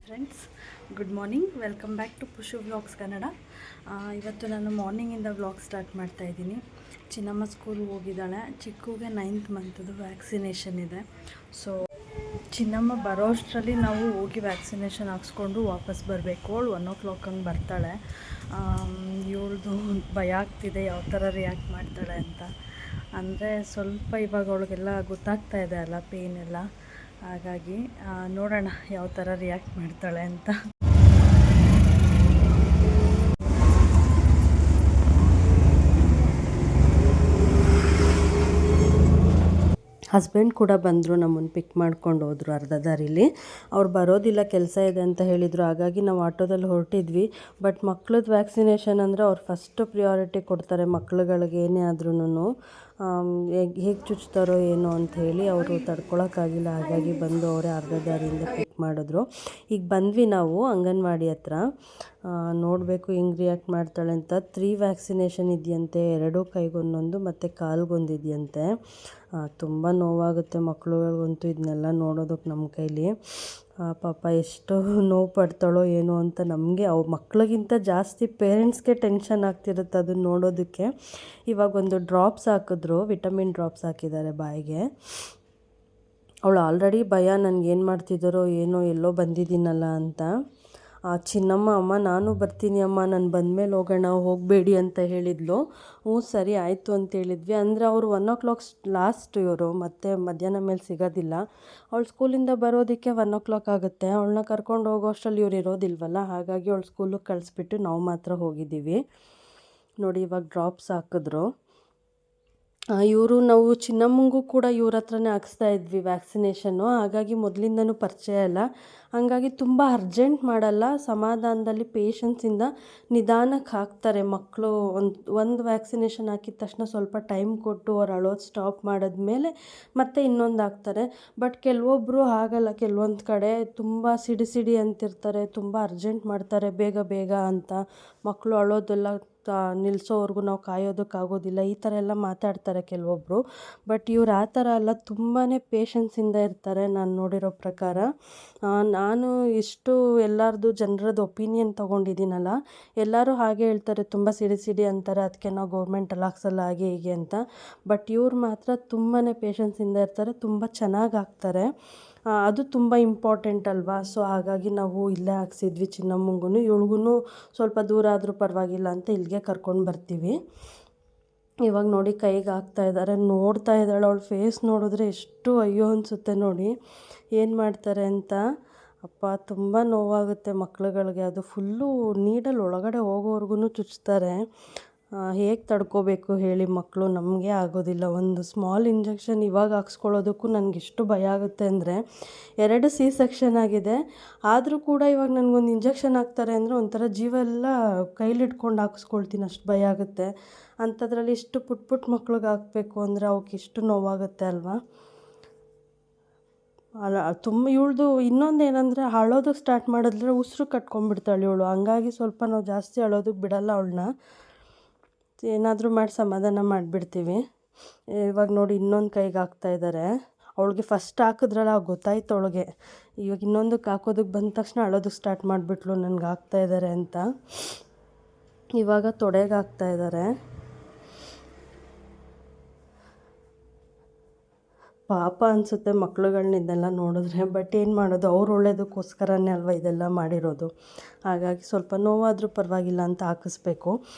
Friends, good morning. Welcome back to Pushu vlogs Kannada. ಇವತ್ತು ನಾನು ಮಾರ್ನಿಂಗಿಂದ vlog start ಮಾಡ್ತಾ ಇದ್ದೀನಿ. ಚಿನ್ನಮ್ಮ ಸ್ಕೂಲ್ಗೆ ಹೋಗಿದ್ದಾಳೆ. ಚಿಕ್ಕುಗೆ 9th ಮಂತದ್ದು ವ್ಯಾಕ್ಸಿನೇಷನ್ ಇದೆ. ಸೊ ಚಿನ್ನಮ್ಮ ಬರೋ ಅಷ್ಟರಲ್ಲಿ ನಾವು ಹೋಗಿ ವ್ಯಾಕ್ಸಿನೇಷನ್ ಹಾಕ್ಸ್ಕೊಂಡು ವಾಪಸ್ ಬರಬೇಕು. ಅವಳು 1 o'clock ಹಂಗೆ ಬರ್ತಾಳೆ. ಇವಳದು ಭಯ ಆಗ್ತಿದೆ, ಯಾವ ಥರ ರಿಯಾಕ್ಟ್ ಮಾಡ್ತಾಳೆ ಅಂತ. ಅಂದರೆ ಸ್ವಲ್ಪ ಇವಾಗ ಅವಳಿಗೆಲ್ಲ ಗೊತ್ತಾಗ್ತಾ ಇದೆ ಅಲ್ಲ, ಪೇನ್ ಎಲ್ಲ. ಹಾಗಾಗಿ ನೋಡೋಣ ಯಾವ ಥರ ರಿಯಾಕ್ಟ್ ಮಾಡ್ತಾಳೆ ಅಂತ. ಹಸ್ಬೆಂಡ್ ಕೂಡ ಬಂದರು, ನಮ್ಮನ್ನು ಪಿಕ್ ಮಾಡ್ಕೊಂಡು ಹೋದರು ಅರ್ಧ ದಾರಿಲಿ. ಅವ್ರು ಬರೋದಿಲ್ಲ, ಕೆಲಸ ಇದೆ ಅಂತ ಹೇಳಿದರು. ಹಾಗಾಗಿ ನಾವು ಆಟೋದಲ್ಲಿ ಹೊರಟಿದ್ವಿ. ಬಟ್ ಮಕ್ಳದ್ದು ವ್ಯಾಕ್ಸಿನೇಷನ್ ಅಂದರೆ ಅವ್ರು ಫಸ್ಟು ಪ್ರಿಯಾರಿಟಿ ಕೊಡ್ತಾರೆ. ಮಕ್ಳುಗಳಿಗೆ ಏನೇ ಆದ್ರೂ ಹೇಗೆ ಚುಚ್ತಾರೋ ಏನೋ ಅಂತ ಹೇಳಿ ಅವರು ತಡ್ಕೊಳಕ್ಕಾಗಿಲ್ಲ. ಹಾಗಾಗಿ ಬಂದು ಅವರೇ ಅರ್ಧ ದಾರಿಯಿಂದ ಪಿಕ್ ಮಾಡಿದ್ರು. ಈಗ ಬಂದ್ವಿ ನಾವು ಅಂಗನವಾಡಿ ಹತ್ರ. ನೋಡಬೇಕು ಹೆಂಗೆ ರಿಯಾಕ್ಟ್ ಮಾಡ್ತಾಳೆ ಅಂತ. 3 ವ್ಯಾಕ್ಸಿನೇಷನ್ ಇದೆಯಂತೆ, 2 ಕೈಗೊಂದೊಂದು ಮತ್ತು ಕಾಲ್ಗೊಂದಿದೆಯಂತೆ. ತುಂಬ ನೋವಾಗುತ್ತೆ ಮಕ್ಳುಗಳಿಗಂತೂ ಇದನ್ನೆಲ್ಲ ನೋಡೋದಕ್ಕೆ ನಮ್ಮ ಕೈಲಿ. ಪಾಪ ಎಷ್ಟು ನೋವು ಪಡ್ತಾಳೋ ಏನೋ ಅಂತ. ನಮಗೆ ಮಕ್ಳಿಗಿಂತ ಜಾಸ್ತಿ ಪೇರೆಂಟ್ಸ್ಗೆ ಟೆನ್ಷನ್ ಆಗ್ತಿರುತ್ತೆ ಅದನ್ನು ನೋಡೋದಕ್ಕೆ. ಇವಾಗ ಒಂದು ಡ್ರಾಪ್ಸ್ ಹಾಕಿದ್ರು, ವಿಟಮಿನ್ ಡ್ರಾಪ್ಸ್ ಹಾಕಿದ್ದಾರೆ ಬಾಯಿಗೆ. ಅವಳು ಆಲ್ರೆಡಿ ಭಯ, ನನಗೇನು ಮಾಡ್ತಿದ್ದಾರೋ ಏನೋ, ಎಲ್ಲೋ ಬಂದಿದ್ದೀನಲ್ಲ ಅಂತ. ಚಿನ್ನಮ್ಮ, ಅಮ್ಮ ನಾನು ಬರ್ತೀನಿ ಅಮ್ಮ, ನಾನು ಬಂದಮೇಲೆ ಹೋಗೋಣ, ಹೋಗಬೇಡಿ ಅಂತ ಹೇಳಿದ್ಲು. ಸರಿ ಆಯಿತು ಅಂತ ಹೇಳಿದ್ವಿ. ಅಂದರೆ ಅವರು 1 o'clock ಲಾಸ್ಟ್ ಇವರು, ಮತ್ತೆ ಮಧ್ಯಾಹ್ನ ಮೇಲೆ ಸಿಗೋದಿಲ್ಲ. ಅವಳು ಸ್ಕೂಲಿಂದ ಬರೋದಕ್ಕೆ 1 o'clock ಆಗುತ್ತೆ. ಅವಳನ್ನ ಕರ್ಕೊಂಡು ಹೋಗೋ ಅಷ್ಟರಲ್ಲಿ ಇವ್ರು ಇರೋದಿಲ್ವಲ್ಲ. ಹಾಗಾಗಿ ಅವಳು ಸ್ಕೂಲಿಗೆ ಕಳಿಸ್ಬಿಟ್ಟು ನಾವು ಮಾತ್ರ ಹೋಗಿದ್ದೀವಿ. ನೋಡಿ ಇವಾಗ ಡ್ರಾಪ್ಸ್ ಹಾಕಿದ್ರು. ನಾವು ಚಿನ್ನಮ್ಮಂಗೂ ಕೂಡ ಇವ್ರ ಹತ್ರನೇ ಹಾಕ್ಸ್ತಾ ಇದ್ವಿ ವ್ಯಾಕ್ಸಿನೇಷನ್ನು. ಹಾಗಾಗಿ ಮೊದಲಿಂದನೂ ಪರಿಚಯ ಇಲ್ಲ. ಹಾಗಾಗಿ ತುಂಬ ಅರ್ಜೆಂಟ್ ಮಾಡಲ್ಲ, ಸಮಾಧಾನದಲ್ಲಿ ಪೇಷನ್ಸಿಂದ ನಿಧಾನಕ್ಕೆ ಹಾಕ್ತಾರೆ ಮಕ್ಕಳು. ಒಂದು ವ್ಯಾಕ್ಸಿನೇಷನ್ ಹಾಕಿದ ತಕ್ಷಣ ಸ್ವಲ್ಪ ಟೈಮ್ ಕೊಟ್ಟು ಅವ್ರು ಅಳೋದು ಸ್ಟಾಪ್ ಮಾಡಿದ್ಮೇಲೆ ಮತ್ತೆ ಇನ್ನೊಂದು ಹಾಕ್ತಾರೆ. ಬಟ್ ಕೆಲವೊಬ್ಬರು ಆಗಲ್ಲ, ಕೆಲವೊಂದು ಕಡೆ ತುಂಬ ಸಿಡಿ ಅಂತಿರ್ತಾರೆ, ತುಂಬ ಅರ್ಜೆಂಟ್ ಮಾಡ್ತಾರೆ ಬೇಗ ಬೇಗ ಅಂತ. ಮಕ್ಕಳು ಅಳೋದೆಲ್ಲ ನಿಲ್ಲಿಸೋವರೆಗೂ ನಾವು ಕಾಯೋದಕ್ಕಾಗೋದಿಲ್ಲ, ಈ ಥರ ಎಲ್ಲ ಮಾತಾಡ್ತಾರೆ ಕೆಲವೊಬ್ಬರು. ಬಟ್ ಇವ್ರು ಆ ಥರ ಅಲ್ಲ, ತುಂಬಾ ಪೇಷನ್ಸಿಂದ ಇರ್ತಾರೆ ನಾನು ನೋಡಿರೋ ಪ್ರಕಾರ. ನಾನು ಇಷ್ಟು ಎಲ್ಲರದು ಜನರದ್ದು ಒಪಿನಿಯನ್ ತೊಗೊಂಡಿದ್ದೀನಲ್ಲ, ಎಲ್ಲರೂ ಹಾಗೆ ಹೇಳ್ತಾರೆ, ತುಂಬ ಸಿಡಿ ಅಂತಾರೆ, ಅದಕ್ಕೆ ನಾವು ಗೌರ್ಮೆಂಟಲ್ಲಿ ಹಾಕ್ಸಲ್ಲ ಹಾಗೆ ಹೀಗೆ ಅಂತ. ಬಟ್ ಇವ್ರು ಮಾತ್ರ ತುಂಬಾ ಪೇಷನ್ಸಿಂದ ಇರ್ತಾರೆ, ತುಂಬ ಚೆನ್ನಾಗಿ ಹಾಕ್ತಾರೆ. ಅದು ತುಂಬ ಇಂಪಾರ್ಟೆಂಟ್ ಅಲ್ವಾ. ಸೊ ಹಾಗಾಗಿ ನಾವು ಇಲ್ಲೇ ಹಾಕ್ಸಿದ್ವಿ ಚಿನ್ನಮ್ಮಂಗೂ. ಇವಳಿಗೂ ಸ್ವಲ್ಪ ದೂರ ಆದರೂ ಪರವಾಗಿಲ್ಲ ಅಂತ ಇಲ್ಲಿಗೆ ಕರ್ಕೊಂಡು ಬರ್ತೀವಿ. ಇವಾಗ ನೋಡಿ ಕೈಗೆ ಹಾಕ್ತಾಯಿದ್ದಾರೆ. ನೋಡ್ತಾ ಇದ್ದಾಳೆ, ಅವಳ ಫೇಸ್ ನೋಡಿದ್ರೆ ಎಷ್ಟು ಅಯ್ಯೋ ಅನಿಸುತ್ತೆ ನೋಡಿ, ಏನು ಮಾಡ್ತಾರೆ ಅಂತ. ಅಪ್ಪ ತುಂಬ ನೋವಾಗುತ್ತೆ ಮಕ್ಳುಗಳಿಗೆ. ಅದು ಫುಲ್ಲು ನೀಡಲ್ಲಿ ಒಳಗಡೆ ಹೋಗೋವರೆಗೂ ಚುಚ್ತಾರೆ. ಹೇಗೆ ತಡ್ಕೋಬೇಕು ಹೇಳಿ ಮಕ್ಕಳು, ನಮಗೆ ಆಗೋದಿಲ್ಲ. ಒಂದು ಸ್ಮಾಲ್ ಇಂಜೆಕ್ಷನ್ ಇವಾಗ ಹಾಕ್ಸ್ಕೊಳ್ಳೋದಕ್ಕೂ ನನಗೆಷ್ಟು ಭಯ ಆಗುತ್ತೆ ಅಂದರೆ, 2 C-section ಆಗಿದೆ. ಆದರೂ ಕೂಡ ಇವಾಗ ನನಗೊಂದು ಇಂಜೆಕ್ಷನ್ ಹಾಕ್ತಾರೆ ಅಂದರೆ ಒಂಥರ ಜೀವ ಎಲ್ಲ ಕೈಲಿಟ್ಕೊಂಡು ಹಾಕ್ಸ್ಕೊಳ್ತೀನಿ, ಅಷ್ಟು ಭಯ ಆಗುತ್ತೆ. ಅಂಥದ್ರಲ್ಲಿ ಇಷ್ಟು ಪುಟ್ಟ ಮಕ್ಳಿಗೆ ಹಾಕಬೇಕು ಅಂದರೆ ಅವಕ್ಕೆ ಎಷ್ಟು ನೋವಾಗುತ್ತೆ ಅಲ್ವಾ. ಇವಳ್ದು ಇನ್ನೊಂದು ಏನಂದರೆ, ಅಳೋದಕ್ಕೆ ಸ್ಟಾರ್ಟ್ ಮಾಡಿದ್ರೆ ಉಸಿರು ಕಟ್ಕೊಂಡ್ಬಿಡ್ತಾಳೆ ಇವಳು. ಹಂಗಾಗಿ ಸ್ವಲ್ಪ ನಾವು ಜಾಸ್ತಿ ಅಳೋದಕ್ಕೆ ಬಿಡಲ್ಲ ಅವಳನ್ನ, ಏನಾದರೂ ಮಾಡಿ ಸಮಾಧಾನ ಮಾಡಿಬಿಡ್ತೀವಿ. ಇವಾಗ ನೋಡಿ ಇನ್ನೊಂದು ಕೈಗೆ ಹಾಕ್ತಾಯಿದ್ದಾರೆ. ಅವಳಿಗೆ ಫಸ್ಟ್ ಹಾಕಿದ್ರಲ್ಲ ಗೊತ್ತಾಯ್ತು ಅವಳಿಗೆ. ಇವಾಗ ಇನ್ನೊಂದಕ್ಕೆ ಹಾಕೋದಕ್ಕೆ ಬಂದ ತಕ್ಷಣ ಅಳೋದಕ್ಕೆ ಸ್ಟಾರ್ಟ್ ಮಾಡಿಬಿಟ್ಲು, ನನಗೆ ಹಾಕ್ತಾಯಿದ್ದಾರೆ ಅಂತ. ಇವಾಗ ತೊಡೆಗೆ ಹಾಕ್ತಾಯಿದ್ದಾರೆ. ಪಾಪ ಅನಿಸುತ್ತೆ ಮಕ್ಳುಗಳ್ನ ಇದೆಲ್ಲ ನೋಡಿದ್ರೆ. ಬಟ್ ಏನು ಮಾಡೋದು, ಅವ್ರು ಒಳ್ಳೇದಕ್ಕೋಸ್ಕರನೇ ಅಲ್ವ ಇದೆಲ್ಲ ಮಾಡಿರೋದು. ಹಾಗಾಗಿ ಸ್ವಲ್ಪ ನೋವಾದರೂ ಪರವಾಗಿಲ್ಲ ಅಂತ ಹಾಕಿಸ್ಬೇಕು.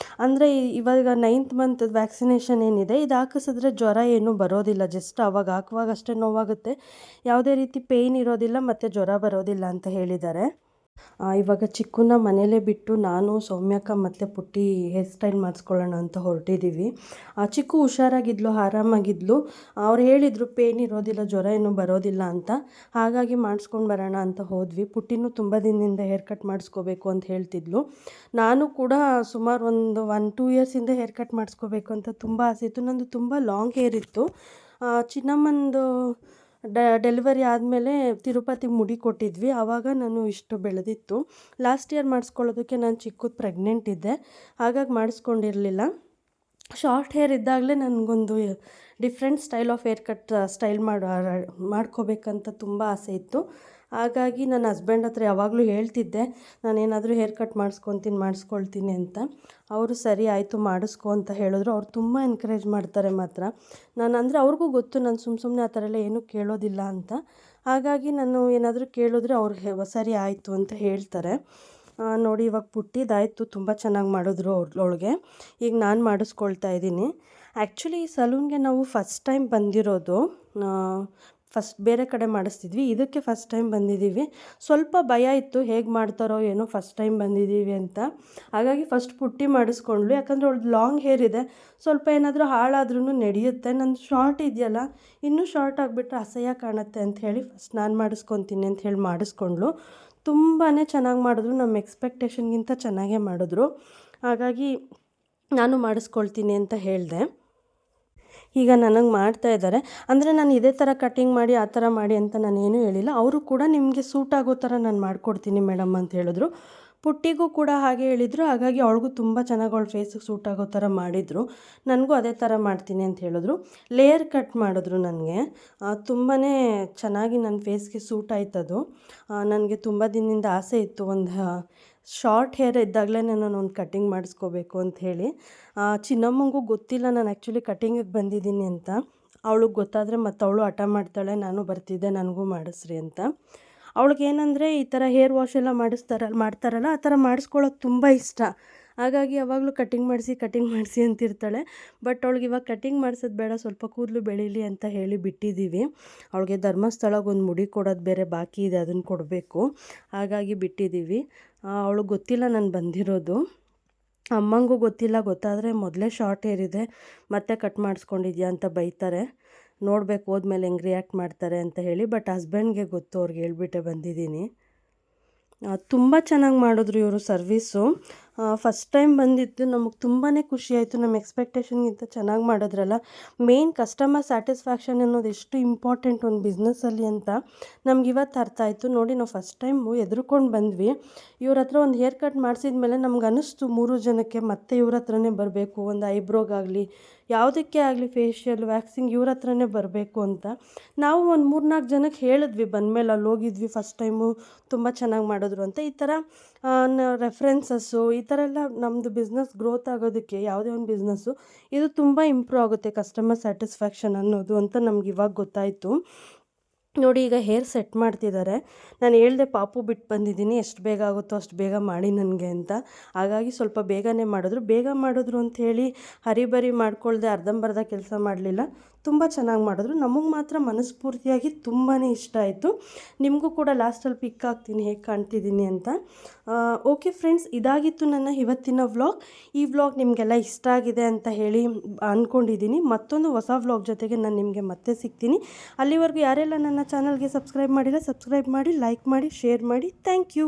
ಅಂದರೆ ಇವಾಗ 9th ಮಂತ್ ವ್ಯಾಕ್ಸಿನೇಷನ್ ಏನಿದೆ, ಇದು ಹಾಕಿಸಿದ್ರೆ ಜ್ವರ ಏನೂ ಬರೋದಿಲ್ಲ. ಜಸ್ಟ್ ಅವಾಗ ಹಾಕುವಾಗ ಅಷ್ಟೇ ನೋವಾಗುತ್ತೆ, ಯಾವುದೇ ರೀತಿ ಪೇಯ್ನ್ ಇರೋದಿಲ್ಲ ಮತ್ತು ಜ್ವರ ಬರೋದಿಲ್ಲ ಅಂತ ಹೇಳಿದ್ದಾರೆ. ಇವಾಗ ಚಿಕ್ಕುನ ಮನೇಲೇ ಬಿಟ್ಟು ನಾನು, ಸೌಮ್ಯಕ್ಕ ಮತ್ತು ಪುಟ್ಟಿ ಹೇರ್ ಸ್ಟೈಲ್ ಮಾಡಿಸ್ಕೊಳ್ಳೋಣ ಅಂತ ಹೊರಟಿದ್ದೀವಿ. ಚಿಕ್ಕು ಹುಷಾರಾಗಿದ್ಲು, ಆರಾಮಾಗಿದ್ಲು. ಅವ್ರು ಹೇಳಿದರು ಪೇನ್ ಇರೋದಿಲ್ಲ, ಜ್ವರ ಏನೂ ಬರೋದಿಲ್ಲ ಅಂತ. ಹಾಗಾಗಿ ಮಾಡಿಸ್ಕೊಂಡು ಬರೋಣ ಅಂತ ಹೋದ್ವಿ. ಪುಟ್ಟಿನೂ ತುಂಬ ದಿನದಿಂದ ಹೇರ್ ಕಟ್ ಮಾಡಿಸ್ಕೋಬೇಕು ಅಂತ ಹೇಳ್ತಿದ್ಲು. ನಾನು ಕೂಡ ಸುಮಾರು ಒಂದು 1-2 ಇಯರ್ಸಿಂದ ಹೇರ್ ಕಟ್ ಮಾಡಿಸ್ಕೋಬೇಕು ಅಂತ ತುಂಬ ಆಸೆ ಇತ್ತು. ನಂದು ತುಂಬ ಲಾಂಗ್ ಹೇರ್ ಇತ್ತು. ಚಿನ್ನಮ್ಮಂದು ಡೆಲಿವರಿ ಆದಮೇಲೆ ತಿರುಪತಿಗೆ ಮುಡಿ ಕೊಟ್ಟಿದ್ವಿ. ಆವಾಗ ನಾನು ಇಷ್ಟು ಬೆಳೆದಿತ್ತು. ಲಾಸ್ಟ್ ಇಯರ್ ಮಾಡಿಸ್ಕೊಳ್ಳೋದಕ್ಕೆ ನಾನು ಚಿಕ್ಕದು ಪ್ರೆಗ್ನೆಂಟ್ ಇದ್ದೆ, ಹಾಗಾಗಿ ಮಾಡಿಸ್ಕೊಂಡಿರಲಿಲ್ಲ. ಶಾರ್ಟ್ ಹೇರ್ ಇದ್ದಾಗಲೇ ನನಗೊಂದು different style of haircut ಮಾಡ್ಕೋಬೇಕಂತ ತುಂಬ ಆಸೆ ಇತ್ತು. ಹಾಗಾಗಿ ನನ್ನ ಹಸ್ಬೆಂಡ್ ಹತ್ರ ಯಾವಾಗಲೂ ಹೇಳ್ತಿದ್ದೆ, ನಾನೇನಾದರೂ ಹೇರ್ ಕಟ್ ಮಾಡಿಸ್ಕೊಳ್ತೀನಿ ಅಂತ. ಅವರು ಸರಿ ಆಯಿತು ಮಾಡಿಸ್ಕೊ ಅಂತ ಹೇಳಿದ್ರು. ಅವ್ರು ತುಂಬ ಎನ್ಕರೇಜ್ ಮಾಡ್ತಾರೆ ಮಾತ್ರ. ಅಂದರೆ ಅವ್ರಿಗೂ ಗೊತ್ತು ನಾನು ಸುಮ್ಮನೆ ಆ ಥರ ಎಲ್ಲ ಏನೂ ಕೇಳೋದಿಲ್ಲ ಅಂತ. ಹಾಗಾಗಿ ನಾನು ಏನಾದರೂ ಕೇಳಿದ್ರೆ ಅವ್ರು ಸರಿ ಆಯಿತು ಅಂತ ಹೇಳ್ತಾರೆ. ನೋಡಿ ಇವಾಗ ಪುಟ್ಟಿದಾಯಿತು, ತುಂಬ ಚೆನ್ನಾಗಿ ಮಾಡಿದ್ರು ಅವಳಿಗೆ. ಈಗ ನಾನು ಮಾಡಿಸ್ಕೊಳ್ತಾ ಇದ್ದೀನಿ. ಆ್ಯಕ್ಚುಲಿ ಈ ಸಲೂನ್ಗೆ ನಾವು ಫಸ್ಟ್ ಟೈಮ್ ಬಂದಿರೋದು. ಫಸ್ಟ್ ಬೇರೆ ಕಡೆ ಮಾಡಿಸ್ತಿದ್ವಿ, ಇದಕ್ಕೆ ಫಸ್ಟ್ ಟೈಮ್ ಬಂದಿದ್ದೀವಿ. ಸ್ವಲ್ಪ ಭಯ ಇತ್ತು, ಹೇಗೆ ಮಾಡ್ತಾರೋ ಏನೋ ಫಸ್ಟ್ ಟೈಮ್ ಬಂದಿದ್ದೀವಿ ಅಂತ. ಹಾಗಾಗಿ ಫಸ್ಟ್ ಪುಟ್ಟಿ ಮಾಡಿಸ್ಕೊಂಡ್ಲು. ಯಾಕಂದರೆ ಅವಳದು ಲಾಂಗ್ ಹೇರ್ ಇದೆ, ಸ್ವಲ್ಪ ಏನಾದರೂ ಹಾಳಾದ್ರೂ ನಡೆಯುತ್ತೆ. ನಂದು ಶಾರ್ಟ್ ಇದೆಯಲ್ಲ, ಇನ್ನೂ ಶಾರ್ಟ್ ಆಗಿಬಿಟ್ರೆ ಅಸಹ್ಯ ಕಾಣುತ್ತೆ ಅಂಥೇಳಿ ಫಸ್ಟ್ ನಾನು ಮಾಡಿಸ್ಕೊತೀನಿ ಅಂಥೇಳಿ ಮಾಡಿಸ್ಕೊಂಡ್ಲು. ತುಂಬಾ ಚೆನ್ನಾಗಿ ಮಾಡಿದ್ರು, ನಮ್ಮ ಎಕ್ಸ್ಪೆಕ್ಟೇಷನ್ಗಿಂತ ಚೆನ್ನಾಗೇ ಮಾಡಿದ್ರು. ಹಾಗಾಗಿ ನಾನು ಮಾಡಿಸ್ಕೊಳ್ತೀನಿ ಅಂತ ಹೇಳಿದೆ. ಈಗ ನನಗೆ ಮಾಡ್ತಾ ಇದ್ದಾರೆ. ಅಂದರೆ ನಾನು ಇದೇ ಥರ ಕಟ್ಟಿಂಗ್ ಮಾಡಿ ಆ ಥರ ಮಾಡಿ ಅಂತ ನಾನೇನೂ ಹೇಳಿಲ್ಲ. ಅವರು ಕೂಡ ನಿಮಗೆ ಸೂಟ್ ಆಗೋ ಥರ ನಾನು ಮಾಡಿಕೊಡ್ತೀನಿ ಮೇಡಮ್ ಅಂತ ಹೇಳಿದ್ರು. ಪುಟ್ಟಿಗೂ ಕೂಡ ಹಾಗೆ ಹೇಳಿದರು. ಹಾಗಾಗಿ ಅವಳಿಗೂ ತುಂಬ ಚೆನ್ನಾಗಿ ಅವಳ ಫೇಸಿಗೆ ಸೂಟ್ ಆಗೋ ಥರ ಮಾಡಿದರು. ನನಗೂ ಅದೇ ಥರ ಮಾಡ್ತೀನಿ ಅಂತ ಹೇಳಿದ್ರು. ಲೇಯರ್ ಕಟ್ ಮಾಡಿದ್ರು ನನಗೆ. ತುಂಬಾ ಚೆನ್ನಾಗಿ ನನ್ನ ಫೇಸ್ಗೆ ಸೂಟ್ ಆಯ್ತದು. ನನಗೆ ತುಂಬ ದಿನದಿಂದ ಆಸೆ ಇತ್ತು, ಒಂದು ಶಾರ್ಟ್ ಹೇರ್ ಇದ್ದಾಗಲೇ ನಾನು ಒಂದು ಕಟ್ಟಿಂಗ್ ಮಾಡಿಸ್ಕೋಬೇಕು ಅಂಥೇಳಿ. ಚಿನ್ನಮ್ಮಂಗೂ ಗೊತ್ತಿಲ್ಲ ನಾನು ಆ್ಯಕ್ಚುಲಿ ಕಟ್ಟಿಂಗಿಗೆ ಬಂದಿದ್ದೀನಿ ಅಂತ. ಅವಳಿಗೆ ಗೊತ್ತಾದರೆ ಮತ್ತು ಅವಳು ಹಠ ಮಾಡ್ತಾಳೆ, ನಾನು ಬರ್ತಿದ್ದೆ ನನಗೂ ಮಾಡಿಸ್ರಿ ಅಂತ. ಅವಳಿಗೇನೆಂದರೆ ಈ ಥರ ಹೇರ್ ವಾಶ್ ಎಲ್ಲ ಮಾಡ್ತಾರಲ್ಲ ಆ ಥರ ಮಾಡಿಸ್ಕೊಳ್ಳೋದು ತುಂಬ ಇಷ್ಟ. ಹಾಗಾಗಿ ಯಾವಾಗಲೂ ಕಟ್ಟಿಂಗ್ ಮಾಡಿಸಿ ಅಂತಿರ್ತಾಳೆ. ಬಟ್ ಅವಳಿಗೆ ಇವಾಗ ಕಟ್ಟಿಂಗ್ ಮಾಡಿಸೋದು ಬೇಡ, ಸ್ವಲ್ಪ ಕೂದಲು ಬೆಳೀಲಿ ಅಂತ ಹೇಳಿ ಬಿಟ್ಟಿದ್ದೀವಿ. ಅವಳಿಗೆ ಧರ್ಮಸ್ಥಳಕ್ಕೆ ಒಂದು ಮುಡಿ ಕೊಡೋದು ಬೇರೆ ಬಾಕಿ ಇದೆ, ಅದನ್ನು ಕೊಡಬೇಕು. ಹಾಗಾಗಿ ಬಿಟ್ಟಿದ್ದೀವಿ. ಅವಳಿಗೆ ಗೊತ್ತಿಲ್ಲ ನಾನು ಬಂದಿರೋದು. ಅಮ್ಮಂಗೂ ಗೊತ್ತಿಲ್ಲ. ಗೊತ್ತಾದರೆ ಮೊದಲೇ ಶಾರ್ಟ್ ಹೇರ್ ಇದೆ ಮತ್ತೆ ಕಟ್ ಮಾಡಿಸ್ಕೊಂಡಿದ್ಯಾ ಅಂತ ಬೈತಾರೆ. ನೋಡಬೇಕು ಹೋದ್ಮೇಲೆ ಹೆಂಗೆ ರಿಯಾಕ್ಟ್ ಮಾಡ್ತಾರೆ ಅಂತ ಹೇಳಿ. ಬಟ್ ಹಸ್ಬೆಂಡ್ಗೆ ಗೊತ್ತು, ಅವ್ರಿಗೆ ಹೇಳ್ಬಿಟ್ಟೆ ಬಂದಿದ್ದೀನಿ. ತುಂಬ ಚೆನ್ನಾಗಿ ಮಾಡಿದ್ರು ಇವರು ಸರ್ವೀಸು. ಫಸ್ಟ್ ಟೈಮ್ ಬಂದಿದ್ದು ನಮಗೆ ತುಂಬಾ ಖುಷಿ ಆಯಿತು. ನಮ್ಮ ಎಕ್ಸ್ಪೆಕ್ಟೇಷನ್ಗಿಂತ ಚೆನ್ನಾಗಿ ಮಾಡಿದ್ರಲ್ಲ. ಮೇನ್ ಕಸ್ಟಮರ್ ಸ್ಯಾಟಿಸ್ಫ್ಯಾಕ್ಷನ್ ಅನ್ನೋದು ಎಷ್ಟು ಇಂಪಾರ್ಟೆಂಟ್ ಒಂದು ಬಿಸ್ನೆಸ್ಸಲ್ಲಿ ಅಂತ ನಮ್ಗೆ ಇವತ್ತು ಅರ್ಥ ಆಯಿತು. ನೋಡಿ, ನಾವು ಫಸ್ಟ್ ಟೈಮು ಹೆದ್ರುಕೊಂಡು ಬಂದ್ವಿ. ಇವ್ರ ಹತ್ರ ಒಂದು ಹೇರ್ ಕಟ್ ಮಾಡಿಸಿದ ಮೇಲೆ ನಮ್ಗೆ ಅನ್ನಿಸ್ತು 3 ಜನಕ್ಕೆ ಮತ್ತೆ ಇವ್ರ ಹತ್ರನೇ ಬರಬೇಕು. ಒಂದು ಐಬ್ರೋಗಾಗಲಿ ಯಾವುದಕ್ಕೆ ಆಗಲಿ, ಫೇಶಿಯಲ್ ವ್ಯಾಕ್ಸಿಂಗ್ ಇವ್ರ ಹತ್ರನೇ ಬರಬೇಕು ಅಂತ. ನಾವು ಒಂದು 3-4 ಜನಕ್ಕೆ ಹೇಳಿದ್ವಿ ಬಂದಮೇಲೆ, ಅಲ್ಲಿ ಹೋಗಿದ್ವಿ ಫಸ್ಟ್ ಟೈಮು, ತುಂಬ ಚೆನ್ನಾಗಿ ಮಾಡಿದ್ರು ಅಂತ. ಈ ಥರ ರೆಫರೆನ್ಸಸ್ಸು ಈ ಥರ ಎಲ್ಲ ನಮ್ಮದು ಬಿಸ್ನೆಸ್ ಗ್ರೋತ್ ಆಗೋದಕ್ಕೆ, ಯಾವುದೇ ಒಂದು ಬಿಸ್ನೆಸ್ಸು ಇದು ತುಂಬ ಇಂಪ್ರೂವ್ ಆಗುತ್ತೆ, ಕಸ್ಟಮರ್ ಸ್ಯಾಟಿಸ್ಫ್ಯಾಕ್ಷನ್ ಅನ್ನೋದು ಅಂತ ನಮ್ಗೆ ಇವಾಗ ಗೊತ್ತಾಯಿತು. ನೋಡಿ, ಈಗ ಹೇರ್ ಸೆಟ್ ಮಾಡ್ತಿದ್ದಾರೆ. ನಾನು ಹೇಳಿದೆ ಪಾಪು ಬಿಟ್ಟು ಬಂದಿದ್ದೀನಿ, ಎಷ್ಟು ಬೇಗ ಆಗುತ್ತೋ ಅಷ್ಟು ಬೇಗ ಮಾಡಿ ನನಗೆ ಅಂತ. ಹಾಗಾಗಿ ಸ್ವಲ್ಪ ಬೇಗನೆ ಮಾಡಿದ್ರು ಅಂಥೇಳಿ ಹರಿಬರಿ ಮಾಡ್ಕೊಳ್ದೆ ಅರ್ಧಂಬರ್ಧ ಕೆಲಸ ಮಾಡಲಿಲ್ಲ. ತುಂಬ ಚೆನ್ನಾಗಿ ಮಾಡಿದ್ರು. ನಮಗೆ ಮಾತ್ರ ಮನಸ್ಫೂರ್ತಿಯಾಗಿ ತುಂಬಾ ಇಷ್ಟ ಆಯಿತು. ನಿಮಗೂ ಕೂಡ ಲಾಸ್ಟಲ್ಲಿ ಪಿಕ್ ಹಾಕ್ತೀನಿ ಹೇಗೆ ಕಾಣ್ತಿದ್ದೀನಿ ಅಂತ. ಓಕೆ ಫ್ರೆಂಡ್ಸ್, ಇದಾಗಿತ್ತು ನನ್ನ ಇವತ್ತಿನ ವ್ಲಾಗ್. ಈ ವ್ಲಾಗ್ ನಿಮಗೆಲ್ಲ ಇಷ್ಟ ಆಗಿದೆ ಅಂತ ಹೇಳಿ ಅಂದ್ಕೊಂಡಿದ್ದೀನಿ. ಮತ್ತೊಂದು ಹೊಸ ವ್ಲಾಗ್ ಜೊತೆಗೆ ನಾನು ನಿಮಗೆ ಮತ್ತೆ ಸಿಗ್ತೀನಿ. ಅಲ್ಲಿವರೆಗೂ ಯಾರೆಲ್ಲ ನನ್ನ ಚಾನಲ್ಗೆ ಸಬ್ಸ್ಕ್ರೈಬ್ ಮಾಡಿಲ್ಲ, ಸಬ್ಸ್ಕ್ರೈಬ್ ಮಾಡಿ, ಲೈಕ್ ಮಾಡಿ, ಶೇರ್ ಮಾಡಿ. Thank you.